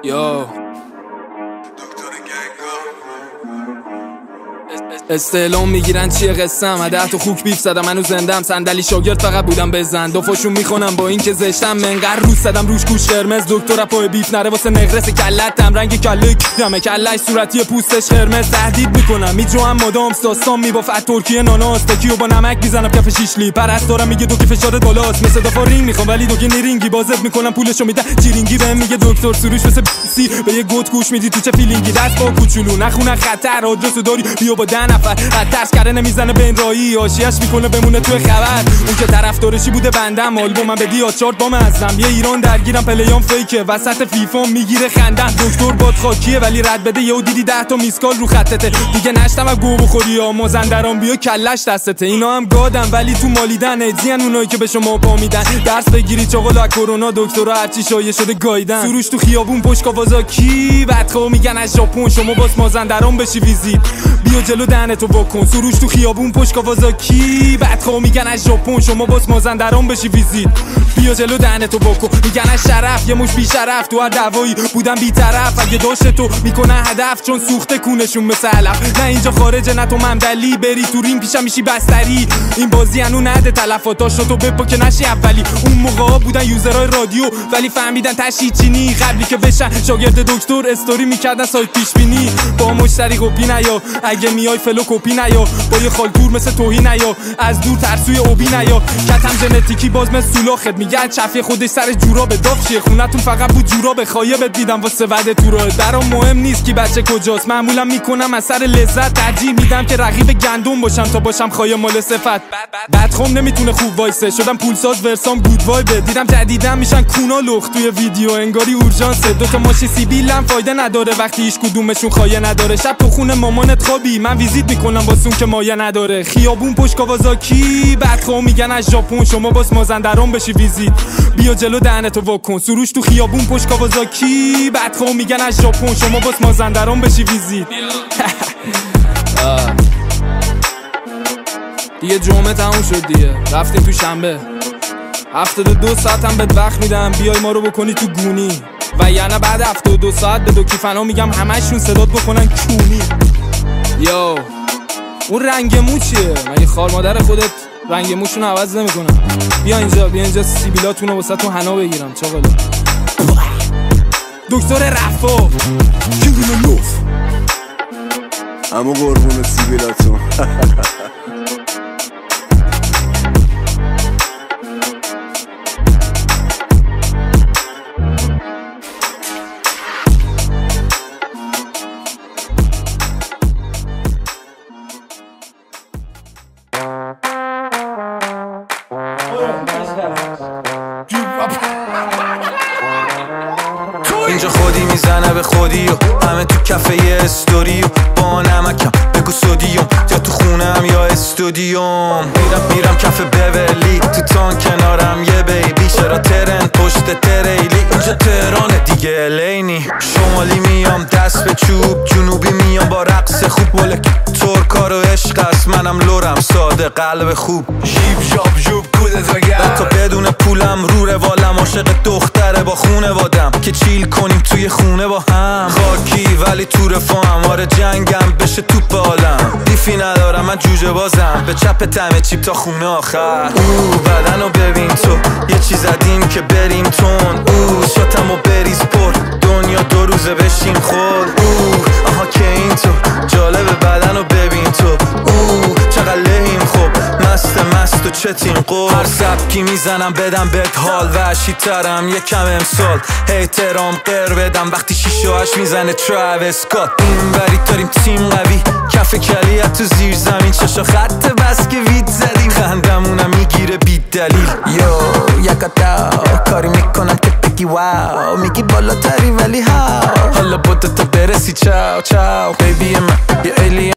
Yo استعلام میگیرن چیه قسم 10 تا خوک بیف زدم منو زندم صندلی شاگرد فقط بودم بزن دفاشون میخونم با این که زشتم منقر روز زدم روش گوش قرمز دکتر پای بیف نره واسه نقرس کلتم رنگ کله دم کلش صورتی پوستش قرمز تهدید میکنم میجوام مدام داستان میبافت ترکیه ناناس تکیو با نمک میزنم کف شیشلی پرستارم میگه دو که فشار بالاست مثل دفا رینگ میخوام ولی دو که نیرینگی بازت میکنم پولشو میده چیرینگی بهم میگه دکتر سروش مثل سی به یه گوت گوش میدی تو چه فیلینگی دست با کوچولو نخونه خطر آدرسو داری بیا با 10 نفر ترس کرده نمیزنه به این راهی آشیش میکنه بمونه توی خبر اون که طرفدارشی بوده بندم آلبومم به دیات چارت با مزدم یه ایران درگیرم پلیام فیکه وسط فیفا میگیره خندم دکتر باد خاکیه ولی رد بده یهو دیدی 10 تا میسکال رو خطته دیگه نشتم از گو بخوری ها مازندران بیا کلش دستته اینا هم گادن ولی تو مالیدن ادزین اونایی که به شما پا میدن درس بگیری چاقال از کرونا دکترا هرچی شایع شده گایدن سروش تو خیابون پشت کاوازاکی بدخو میگن از ژاپن شما باز مازندران بشی ویزیت بیا جلو دهنتو بکن سروش تو خیابون پشت کاوازاکی بدخو میگن از ژاپن شما باز مازندران بشی ویزیت بیا جلو دهنتو بکن میگن از شرف یه مش بی شرف تو هر دعوایی بودم بی طرف اگه داشت تو میکنه هدف چون سوخته کونشون مثل علف نه اینجا خارجه نه تو ممدلی بری تو رینگ پیشم میشی بستری این بازی انو نده تلفاتاشو تو بپا که نشی اولی اون موقعا بودن یوزرای رادیو ولی فهمیدن تشی چینی قبلی که بشن شاگرد دکتر استوری میکردن سایت پیش بینی با مشتری کپی نیا اگه میای فلو کپی نیا با یه خالکور مثل توهی نیا از دور ترسوی اوبی نیا کتم ژنتیکی باز مثل سولاخت میگن چفی خودش سر جورا به داغ چیه خونتون فقط بود جورا به خایبت دیدم واسه وعده تو راه برام مهم نیست کی بچه کجاست معمولا میکنم از سر لذت ترجیح میدم که رقیب گندم باشم تا باشم خایه مال صفت بدخم نمیتونه خوب وایسه شدم پولساز ورسام گود وایب دیدم جدیدن میشن کونا لخت توی ویدیو انگاری اورژانس دو تا ماشی سیبیلم فایده نداره وقتی هیچ کدومشون خایه نداره شب تو خونه مامانت خوابی من ویزیت میکنم واسون که مایه نداره خیابون پشت کاوازاکی بدخو میگن از ژاپن شما باز مازندران بشی ویزیت بیا جلو دهنتو واکن سروش تو خیابون پشت کاوازاکی بدخو میگن از ژاپن شما باز مازندران بشی ویزیت دیگه جمعه تموم شد دیگه رفتیم تو شنبه 72 ساعت هم بهت وقت میدم بیای ما رو بکنی تو گونی و یعنی بعد 72 ساعت به دو کیفنا میگم همشون صدات بکنن کونی یو اون رنگ مو چیه؟ مگه خار مادر خودت رنگ موشون عوض نمیکنن بیا اینجا سیبیلاتونو واسه تو حنا بگیرم چاقالا دکتر رفا کیدونه لوف همو قربون سیبیلاتون اینجا خودی میزنه به خودی و همه تو کفه یه استوری و با نمکم بگو سودیوم یا تو خونم یا استودیوم میرم کف بولی تو تان کنارم یه بیبی چرا ترن پشت تریلی اینجا تهرانه دیگه لینی شمالی میام دست به چوب جنوبی میام با رقص خوب ولک ترکا رو عشق است منم لورم ساده قلب خوب شیب شاب جوب کودت وگرد تا بدون پولم رو روالم عاشق دختره با خونه وادم که چیل کنیم توی خونه با هم خاکی ولی تو رفاهم آره جنگم بشه توپ عالم دیفی ندارم من جوجه بازم به چپ تمه چیپ تا خونه آخر بدن رو ببین تو یه چیز زدیم که بریم تون شاتم و بریز پر دنیا 2 روزه بشیم خود آها که این تو جالب بدن رو ببین تو چقدر لحیم خوب مست و چتین قول هر سبکی میزنم بدم بهت حال وحشی ترم یکم امسال احترام قر بدم وقتی 6 و 8 میزنه تراویس اسکات این بری داریم تیم قوی کف کلیت تو زیر زمین چشا خط بس که وید زدیم خندمونم میگیره بی دلیل یکتا کاری میکنم که بگی واو میگی بالاتری ولی ها حالا بوده تا برسی چاو بیبی من یه